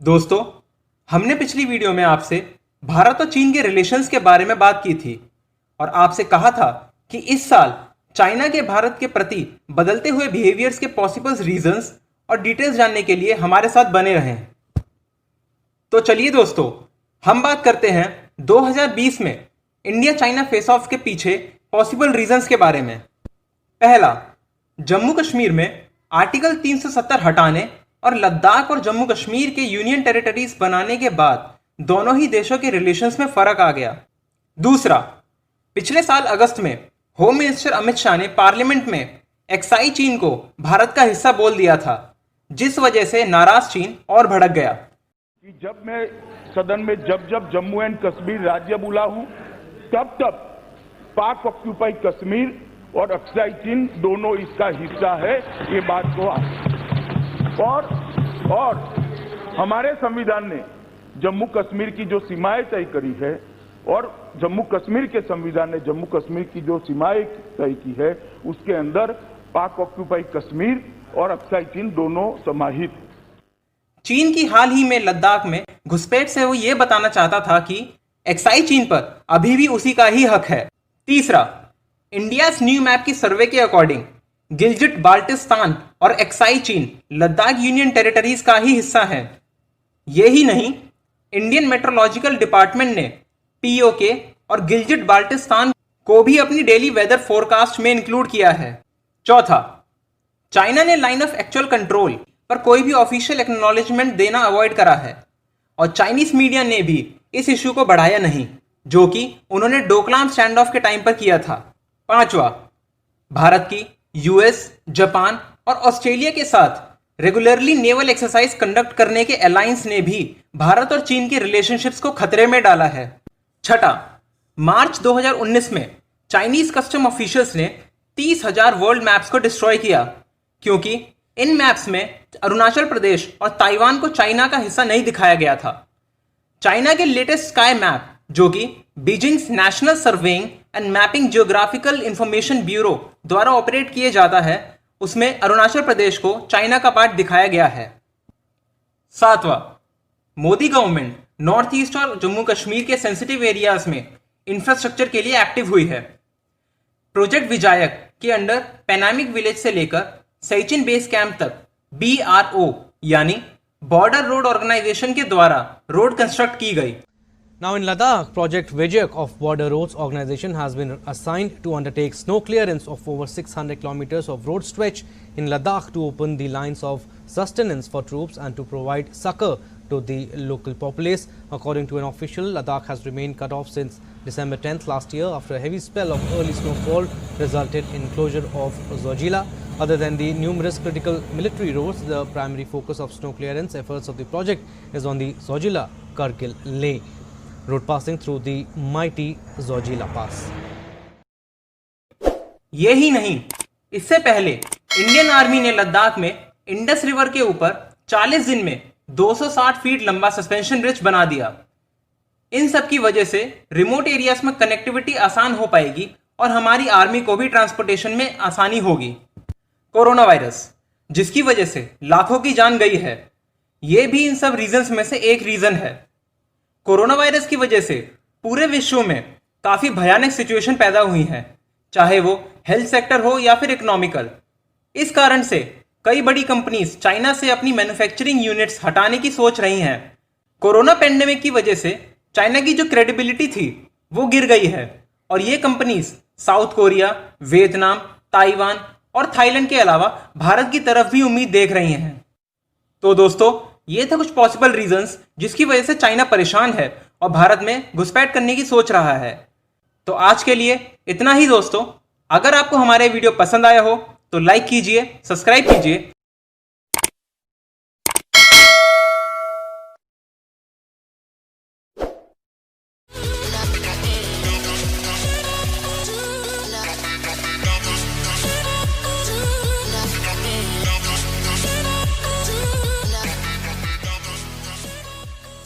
दोस्तों, हमने पिछली वीडियो में आपसे भारत और चीन के रिलेशंस के बारे में बात की थी और आपसे कहा था कि इस साल चाइना के भारत के प्रति बदलते हुए बिहेवियर्स के पॉसिबल रीजंस और डिटेल्स जानने के लिए हमारे साथ बने रहें। तो चलिए दोस्तों, हम बात करते हैं 2020 में इंडिया चाइना फेस ऑफ के पीछे पॉसिबल रीजंस के बारे में। पहला, जम्मू कश्मीर में आर्टिकल 370 हटाने और लद्दाख और जम्मू कश्मीर के यूनियन टेरिटरीज बनाने के बाद दोनों ही देशों के रिलेशंस में फर्क आ गया। दूसरा, पिछले साल अगस्त में होम मिनिस्टर अमित शाह ने पार्लियामेंट में एक्साई चीन को भारत का हिस्सा बोल दिया था, जिस वजह से नाराज चीन और भड़क गया। कि जब मैं सदन में जब जम्मू एंड कश्मीर राज्य बोला हूं, तब पाक ऑक्यूपाई कश्मीर और अक्साई चीन दोनों इसका हिस्सा है, ये बात को और हमारे संविधान ने जम्मू कश्मीर की जो सीमाएं तय करी है और जम्मू कश्मीर के संविधान ने जम्मू कश्मीर की जो सीमाएं तय की है, उसके अंदर पाक ऑक्यूपाई कश्मीर और अक्साई चीन दोनों समाहित। चीन की हाल ही में लद्दाख में घुसपैठ से वो ये बताना चाहता था कि एक्साई चीन पर अभी भी उसी का ही हक है। तीसरा, इंडिया न्यू मैप की सर्वे के अकॉर्डिंग गिलजिट बाल्टिस्तान और एक्साई चीन लद्दाख यूनियन टेरिटरीज का ही हिस्सा है। यही नहीं, इंडियन मेट्रोलॉजिकल डिपार्टमेंट ने पीओके और गिलजिट बाल्टिस्तान को भी अपनी डेली वेदर फोरकास्ट में इंक्लूड किया है। चौथा, चाइना ने लाइन ऑफ एक्चुअल कंट्रोल पर कोई भी ऑफिशियल एक्नॉलेजमेंट देना अवॉइड करा है और चाइनीज मीडिया ने भी इस इश्यू को बढ़ाया नहीं, जो कि उन्होंने डोकलाम स्टैंड ऑफ के टाइम पर किया था। पांचवा, भारत की यूएस, जापान और ऑस्ट्रेलिया के साथ रेगुलरली नेवल एक्सरसाइज कंडक्ट करने के अलायंस ने भी भारत और चीन के रिलेशनशिप्स को खतरे में डाला है। छठा, मार्च 2019 में चाइनीज कस्टम ऑफिशियल्स ने 30,000 वर्ल्ड मैप्स को डिस्ट्रॉय किया, क्योंकि इन मैप्स में अरुणाचल प्रदेश और ताइवान को चाइना का हिस्सा नहीं दिखाया गया था। चाइना के लेटेस्ट स्काई मैप, जो कि Beijing's national surveying and mapping geographical information bureau द्वारा ऑपरेट किए जाता है, उसमें अरुणाचल प्रदेश को चाइना का पार्ट दिखाया गया है। सातवां, मोदी गवर्नमेंट नॉर्थ ईस्ट और जम्मू कश्मीर के सेंसिटिव एरियाज में इंफ्रास्ट्रक्चर के लिए एक्टिव हुई है। प्रोजेक्ट विजायक के अंडर पैनामिक विलेज से लेकर सैचिन बेस कैंप तक BRO यानी बॉर्डर रोड ऑर्गेनाइजेशन के द्वारा रोड कंस्ट्रक्ट की गई। Now in Ladakh, Project Vijay of Border Roads Organization has been assigned to undertake snow clearance of over 600 kilometers of road stretch in Ladakh to open the lines of sustenance for troops and to provide succor to the local populace. According to an official, Ladakh has remained cut off since December 10th last year after a heavy spell of early snowfall resulted in closure of Zojila. Other than the numerous critical military roads, the primary focus of snow clearance efforts of the project is on the Zojila-Kargil Leh road passing through the mighty Zojila Pass. यही नहीं, इससे पहले Indian army ने लद्दाख में Indus river के ऊपर 40 दिन में 260 फीट लंबा सस्पेंशन ब्रिज बना दिया। इन सब की वजह से रिमोट एरियाज में कनेक्टिविटी आसान हो पाएगी और हमारी आर्मी को भी ट्रांसपोर्टेशन में आसानी होगी। कोरोना वायरस, जिसकी वजह से लाखों की जान गई है, यह भी इन सब रीजंस में से एक रीजन है। कोरोना वायरस की वजह से पूरे विश्व में काफी भयानक सिचुएशन पैदा हुई है, चाहे वो हेल्थ सेक्टर हो या फिर इकोनॉमिकल। इस कारण से कई बड़ी कंपनीज चाइना से अपनी मैन्युफैक्चरिंग यूनिट्स हटाने की सोच रही हैं। कोरोना पेंडेमिक की वजह से चाइना की जो क्रेडिबिलिटी थी वो गिर गई है और ये companies south Korea, Vietnam, Taiwan और थाईलैंड के अलावा भारत की तरफ भी उम्मीद देख रही हैं। तो दोस्तों, ये थे कुछ पॉसिबल रीजंस जिसकी वजह से चाइना परेशान है और भारत में घुसपैठ करने की सोच रहा है। तो आज के लिए इतना ही दोस्तों। अगर आपको हमारे वीडियो पसंद आया हो तो लाइक कीजिए, सब्सक्राइब कीजिए